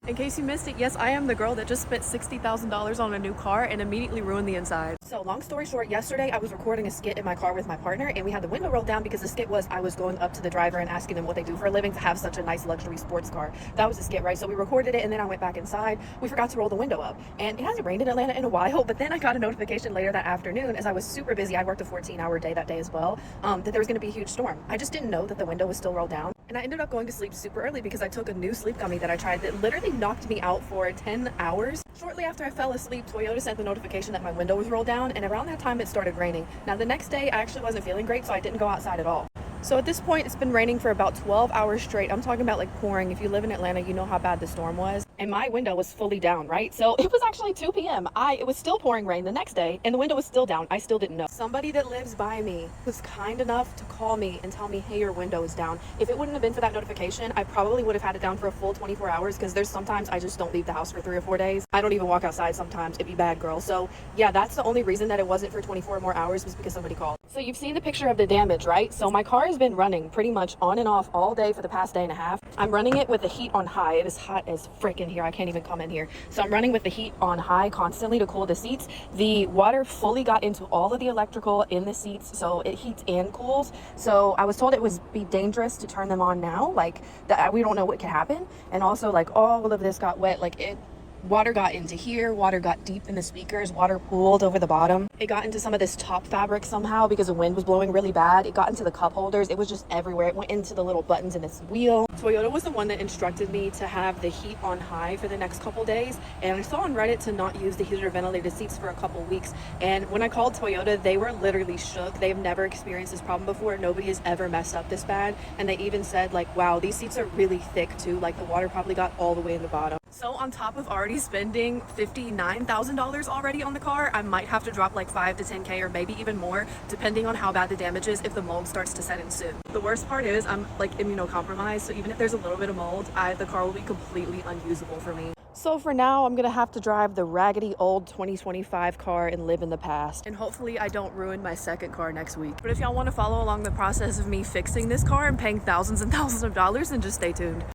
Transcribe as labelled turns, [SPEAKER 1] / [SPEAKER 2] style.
[SPEAKER 1] In case you missed it, yes, I am the girl that just spent $60,000 on a new car and immediately ruined the inside. So long story short, yesterday I was recording a skit in my car with my partner, and we had the window rolled down because the skit was I was going up to the driver and asking them what they do for a living to have such a nice luxury sports car. That was the skit, right? So we recorded it, and then I went back inside. We forgot to roll the window up, and it hasn't rained in Atlanta in a while, but then I got a notification later that afternoon as I was super busy. I worked a 14-hour day that day as well, that there was going to be a huge storm. I just didn't know that the window was still rolled down. And I ended up going to sleep super early because I took a new sleep gummy that I tried that literally knocked me out for 10 hours. Shortly after I fell asleep, Toyota sent the notification that my window was rolled down, and around that time it started raining. Now the next day I actually wasn't feeling great, so I didn't go outside at all. So at this point, it's been raining for about 12 hours straight. I'm talking about like pouring. If you live in Atlanta, you know how bad the storm was. And my window was fully down, right? So it was actually 2 p.m. It was still pouring rain the next day, and the window was still down. I still didn't know. Somebody that lives by me was kind enough to call me and tell me, hey, your window is down. If it wouldn't have been for that notification, I probably would have had it down for a full 24 hours because there's sometimes I just don't leave the house for 3 or 4 days. I don't even walk outside sometimes. It'd be bad, girl. So yeah, that's the only reason that it wasn't for 24 more hours was because somebody called. So you've seen the picture of the damage, right? So my car has been running pretty much on and off all day for the past day and a half. I'm running it with the heat on high. It is hot as freaking here. I can't even come in here. So I'm running with the heat on high constantly to cool the seats. The water fully got into all of the electrical in the seats, so it heats and cools. So I was told it would be dangerous to turn them on now, like that we don't know what could happen. And also like all of this got wet, water got into here, water got deep in the speakers, water pooled over the bottom. It got into some of this top fabric somehow because the wind was blowing really bad. It got into the cup holders. It was just everywhere. It went into the little buttons in this wheel. Toyota was the one that instructed me to have the heat on high for the next couple days. And I saw on Reddit to not use the heated or ventilated seats for a couple weeks. And when I called Toyota, they were literally shook. They've never experienced this problem before. Nobody has ever messed up this bad. And they even said like, wow, these seats are really thick too. Like the water probably got all the way in the bottom. So on top of already spending $59,000 already on the car, I might have to drop like 5 to 10K or maybe even more, depending on how bad the damage is if the mold starts to set in soon. The worst part is I'm like immunocompromised, so even if there's a little bit of mold, the car will be completely unusable for me. So for now, I'm gonna have to drive the raggedy old 2025 car and live in the past. And hopefully I don't ruin my second car next week. But if y'all wanna follow along the process of me fixing this car and paying thousands and thousands of dollars, then just stay tuned.